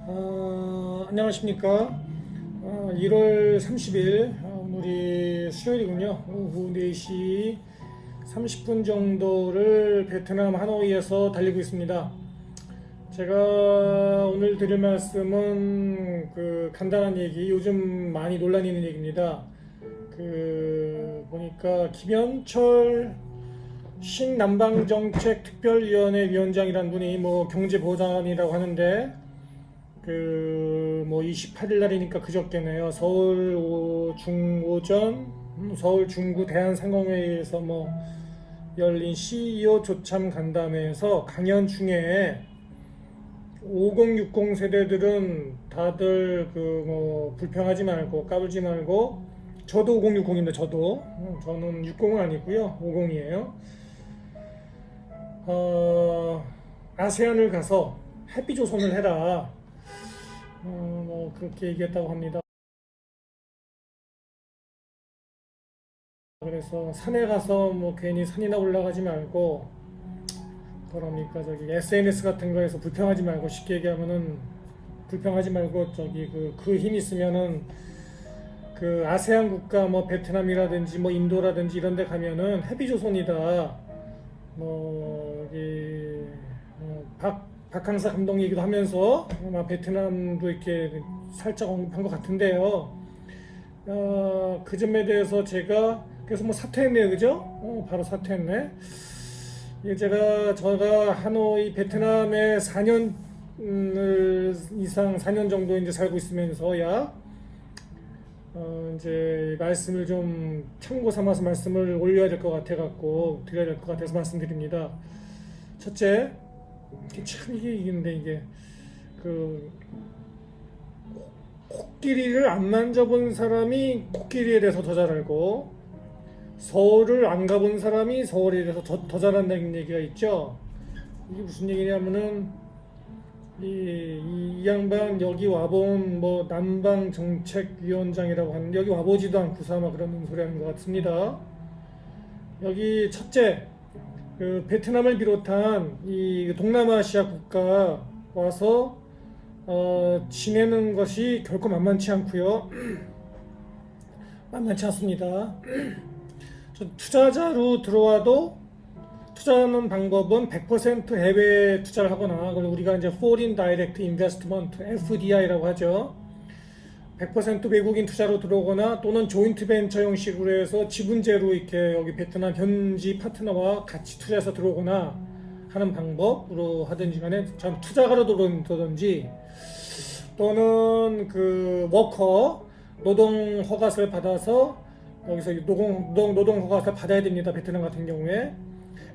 안녕하십니까. 1월 30일, 오늘이 수요일이군요. 오후 4시 30분 정도를 베트남 하노이에서 달리고 있습니다. 제가 오늘 드릴 말씀은 간단한 얘기, 요즘 많이 논란이 있는 얘기입니다. 보니까 김현철 신남방정책특별위원회 위원장이란 분이 경제보좌관이라고 하는데 28일 날이니까 그저께네요. 서울 중구 대한상공회의에서 열린 CEO 조참 간담회에서 강연 중에 5060 세대들은 다들 불평하지 말고 까불지 말고, 저도 5060인데 저는 60은 아니고요, 50이에요. 아세안을 가서 해피조선을 해라, 그렇게 얘기했다고 합니다. 그래서 산에 가서 괜히 산이나 올라가지 말고, SNS 같은 거에서 불평하지 말고, 쉽게 얘기하면은 불평하지 말고 그 힘 있으면은 아세안 국가 베트남이라든지 인도라든지 이런 데 가면은 해피조선이다. 여기 박항서 감독 얘기도 하면서 아마 베트남도 이렇게 살짝 언급한 것 같은데요. 그 점에 대해서 제가 그래서 사퇴했네요, 그죠? 바로 사퇴했네. 제가 하노이 베트남에 4년 이상 4년 정도 이제 살고 있으면서 이제 말씀을 좀 참고 삼아서 말씀을 올려야 될 것 같아갖고 드려야 될 것 같아서 말씀드립니다. 첫째, 참 이게 코끼리를 안 만져본 사람이 코끼리에 대해서 더 잘 알고, 서울을 안 가본 사람이 서울에 대해서 더 잘한다는 얘기가 있죠. 이게 무슨 얘기냐면은 이 양반 여기 와본 남방정책위원장이라고 하는, 여기 와보지도 않고서 아마 그런 소리 하는 것 같습니다. 여기 첫째, 베트남을 비롯한 이 동남아시아 국가 와서 지내는 것이 결코 만만치 않고요. 만만치 않습니다. 투자자로 들어와도 투자하는 방법은 100% 해외 투자를 하거나, 그걸 우리가 이제 Foreign Direct Investment (FDI라고 하죠. 100% 외국인 투자로 들어오거나, 또는 조인트 벤처 형식으로 해서 지분제로 이렇게 여기 베트남 현지 파트너와 같이 투자해서 들어오거나 하는 방법으로 하든지 간에, 참 투자가로 들어오든지, 또는 워커 노동 허가서를 받아서 여기서 노동 허가서를 받아야 됩니다. 베트남 같은 경우에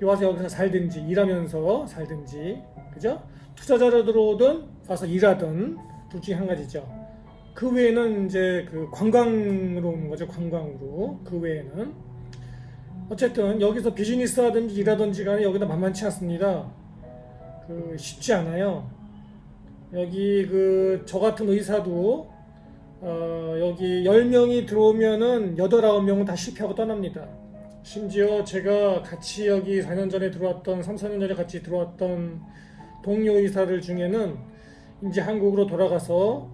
와서 여기서 살든지 일하면서 살든지, 그죠? 투자자로 들어오든 와서 일하든 둘 중에 한 가지죠. 그 외에는 이제 관광으로 오는 거죠. 관광으로. 그 외에는 어쨌든 여기서 비즈니스 하든지 일하든지 간에 여기다 만만치 않습니다. 쉽지 않아요. 여기 저 같은 의사도 여기 10명이 들어오면은 8, 9명은 다 실패하고 떠납니다. 심지어 제가 같이 여기 4년 전에 들어왔던, 3, 4년 전에 같이 들어왔던 동료 의사들 중에는 이제 한국으로 돌아가서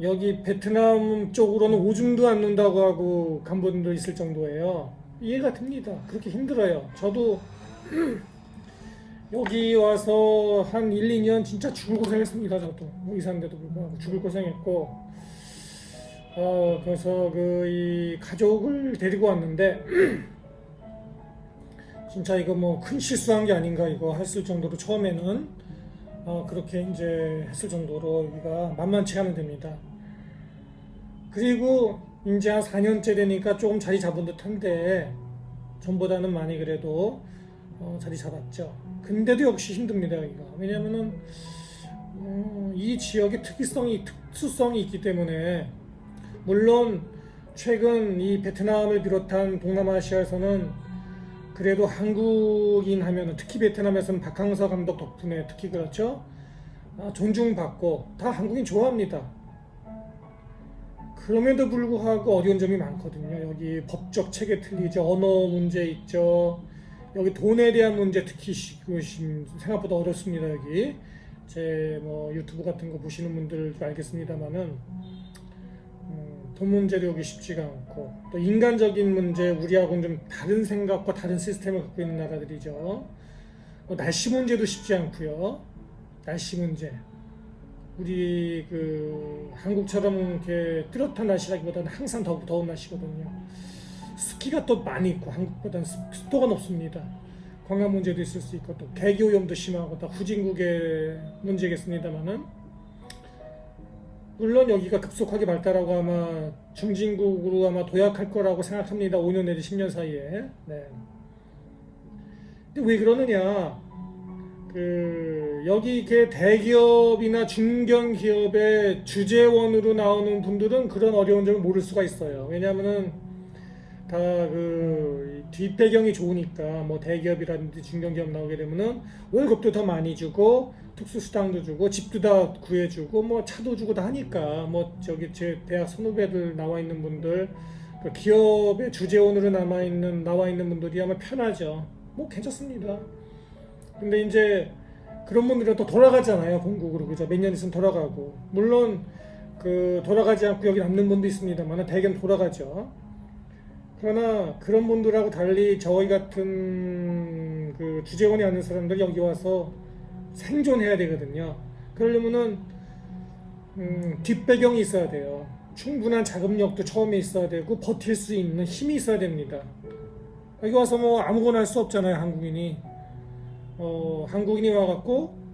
여기 베트남 쪽으로는 오줌도 안 눈다고 하고 간 분도 있을 정도예요. 이해가 됩니다. 그렇게 힘들어요. 저도 여기 와서 한 1, 2년 진짜 죽을 고생했습니다. 저도 의사인데도 불구하고 죽을 고생했고, 그래서 이 가족을 데리고 왔는데 진짜 이거 큰 실수한 게 아닌가 이거 했을 정도로, 처음에는 그렇게 이제 했을 정도로 여기가 만만치 않은 데입니다. 그리고 이제 한 4년째 되니까 조금 자리 잡은 듯한데, 전보다는 많이 그래도 자리 잡았죠. 근데도 역시 힘듭니다 여기가. 왜냐면은 이 지역의 특수성이 있기 때문에, 물론 최근 이 베트남을 비롯한 동남아시아에서는 그래도 한국인 하면은, 특히 베트남에서는 박항서 감독 덕분에 특히 그렇죠. 존중받고 다 한국인 좋아합니다. 그럼에도 불구하고 어려운 점이 많거든요. 여기 법적 체계 틀리죠. 언어 문제 있죠. 여기 돈에 대한 문제 특히 생각보다 어렵습니다. 여기 제 뭐 유튜브 같은 거 보시는 분들도 알겠습니다만은 돈 문제로 여기 쉽지가 않고 또 인간적인 문제 우리하고는 좀 다른 생각과 다른 시스템을 갖고 있는 나라들이죠. 날씨 문제도 쉽지 않고요. 날씨 문제. 우리 그 한국처럼 이렇게 뚜렷한 날씨라기보다는 항상 더운 날씨거든요. 습기가 또 많이 있고 한국보다는 습도가 높습니다. 관광 문제도 있을 수 있고 또 대기 오염도 심하고 다 후진국의 문제겠습니다만은 물론 여기가 급속하게 발달하고 아마 중진국으로 아마 도약할 거라고 생각합니다. 5년 내지 10년 사이에. 네. 근데 왜 그러느냐? 여기 이렇게 대기업이나 중견기업의 주재원으로 나오는 분들은 그런 어려운 점을 모를 수가 있어요. 왜냐하면은 다 뒷배경이 좋으니까 뭐 대기업이라든지 중견기업 나오게 되면은 월급도 더 많이 주고 특수수당도 주고 집도 다 구해주고 뭐 차도 주고 다 하니까 뭐 저기 제 대학 선후배들 나와 있는 분들 그 기업의 주재원으로 나와 있는 분들이 아마 편하죠. 뭐 괜찮습니다. 근데 이제 그런 분들은 또 돌아가잖아요, 본국으로. 그죠? 몇 년 있으면 돌아가고. 물론 돌아가지 않고 여기 남는 분도 있습니다만 대개는 돌아가죠. 그러나 그런 분들하고 달리 저희 같은 그 주재원이 아닌 사람들이 여기 와서 생존해야 되거든요. 그러려면은 뒷배경이 있어야 돼요. 충분한 자금력도 처음에 있어야 되고 버틸 수 있는 힘이 있어야 됩니다. 여기 와서 뭐 아무거나 할 수 없잖아요, 한국인이. 한국인이 와갖고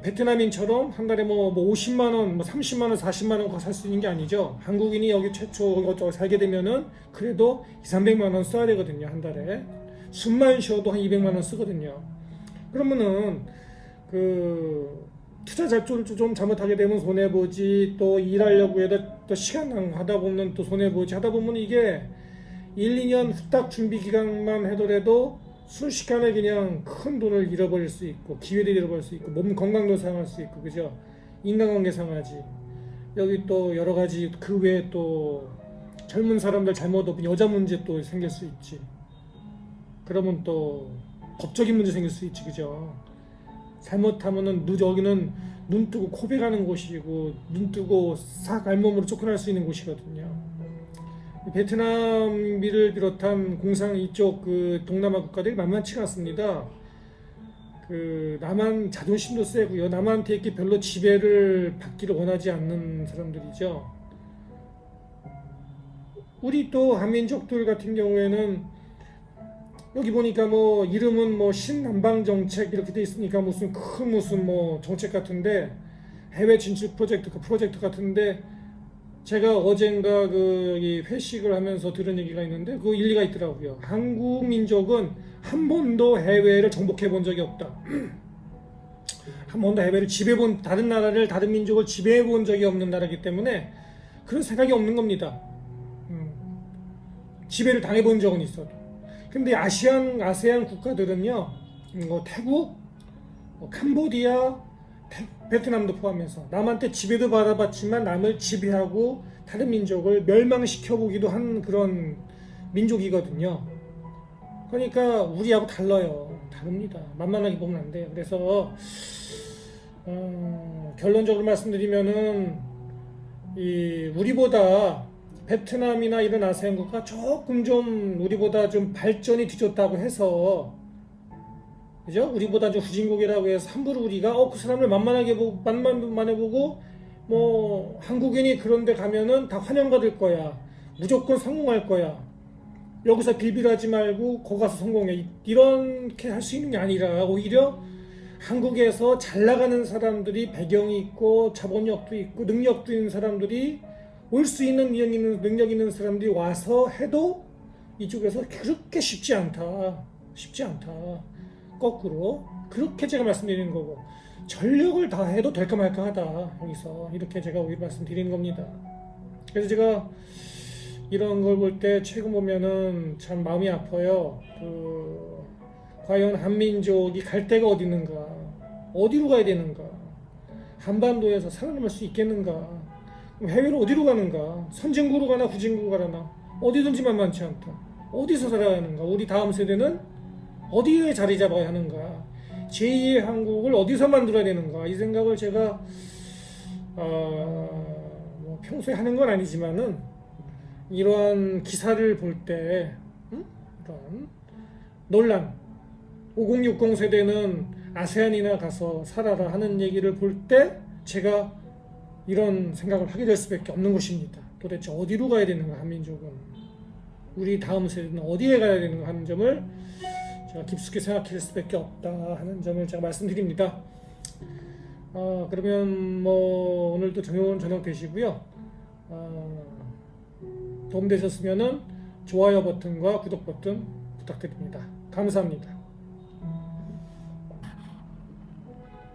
베트남인처럼 한 달에 뭐 50만 원, 뭐 30만 원, 40만 원 살 수 있는 게 아니죠. 한국인이 여기 최초 이것저것 살게 되면은 그래도 200~300만 원 써야 되거든요, 한 달에. 숨만 쉬어도 한 200만 원 쓰거든요. 그러면은 투자 좀 잘못하게 되면 손해보지, 또 일하려고 해도 또 시간 하다 보면 또 손해보지 하다 보면 이게 1~2년 후딱 준비 기간만 하더라도 순식간에 그냥 큰 돈을 잃어버릴 수 있고 기회를 잃어버릴 수 있고 몸 건강도 상할 수 있고 그죠? 인간관계 상하지. 여기 또 여러 가지 그 외에 또 젊은 사람들 잘못 없는 여자 문제 또 생길 수 있지. 그러면 또 법적인 문제 생길 수 있지, 그죠? 잘못하면은 여기는 눈 뜨고 고백하는 곳이고 눈 뜨고 싹 알몸으로 쫓겨날 수 있는 곳이거든요. 베트남을 비롯한 공상 이쪽 동남아 국가들이 만만치 않습니다. 남한 자존심도 세고요. 남한테 이렇게 별로 지배를 받기를 원하지 않는 사람들이죠. 우리 또 한민족들 같은 경우에는 여기 보니까 뭐 이름은 뭐 신남방 정책 이렇게 돼 있으니까 무슨 뭐 정책 같은데 해외 진출 프로젝트 같은데 제가 어젠가 이 회식을 하면서 들은 얘기가 있는데 그 일리가 있더라고요. 한국 민족은 한 번도 해외를 정복해 본 적이 없다. 한 번도 해외를 다른 나라를, 다른 민족을 지배해 본 적이 없는 나라이기 때문에 그런 생각이 없는 겁니다. 지배를 당해 본 적은 있어도. 근데 아세안 국가들은요, 태국, 캄보디아, 베트남도 포함해서 남한테 지배도 받아봤지만 남을 지배하고 다른 민족을 멸망시켜보기도 한 그런 민족이거든요. 그러니까 우리하고 달라요. 다릅니다. 만만하게 보면 안 돼요. 그래서 결론적으로 말씀드리면은 우리보다 베트남이나 이런 아세안 국가 조금 좀 우리보다 좀 발전이 뒤졌다고 해서, 그죠? 우리보다 좀 후진국이라고 해서 함부로 우리가 그 사람을 만만해보고 뭐 한국인이 그런데 가면은 다 환영받을 거야, 무조건 성공할 거야, 여기서 빌빌하지 말고 거기 가서 성공해, 이렇게 할 수 있는 게 아니라 오히려 한국에서 잘 나가는 사람들이 배경이 있고 자본력도 있고 능력도 있는 사람들이 올 수 있는 능력 있는 사람들이 와서 해도 이쪽에서 그렇게 쉽지 않다. 거꾸로 그렇게 제가 말씀드리는 거고, 전력을 다 해도 될까 말까 하다, 여기서 이렇게 제가 오히려 말씀드리는 겁니다. 그래서 제가 이런 걸 볼 때 최근 보면은 참 마음이 아파요. 과연 한민족이 갈 데가 어디 있는가, 어디로 가야 되는가, 한반도에서 살아남을 수 있겠는가, 해외로 어디로 가는가, 선진국으로 가나 후진국으로 가나 어디든지 만만치 않다. 어디서 살아야 하는가, 우리 다음 세대는 어디에 자리 잡아야 하는가, 제2의 한국을 어디서 만들어야 되는가 이 생각을 제가 뭐 평소에 하는 건 아니지만은 이러한 기사를 볼 때 이런 논란 5060 세대는 아세안이나 가서 살아라 하는 얘기를 볼 때 제가 이런 생각을 하게 될 수밖에 없는 것입니다. 도대체 어디로 가야 되는가 한민족은 우리 다음 세대는 어디에 가야 되는가 하는 점을 제가 깊숙이 생각할 수밖에 없다 하는 점을 제가 말씀드립니다. 그러면 뭐 오늘도 좋은 저녁 되시고요. 도움되셨으면은 좋아요 버튼과 구독 버튼 부탁드립니다. 감사합니다.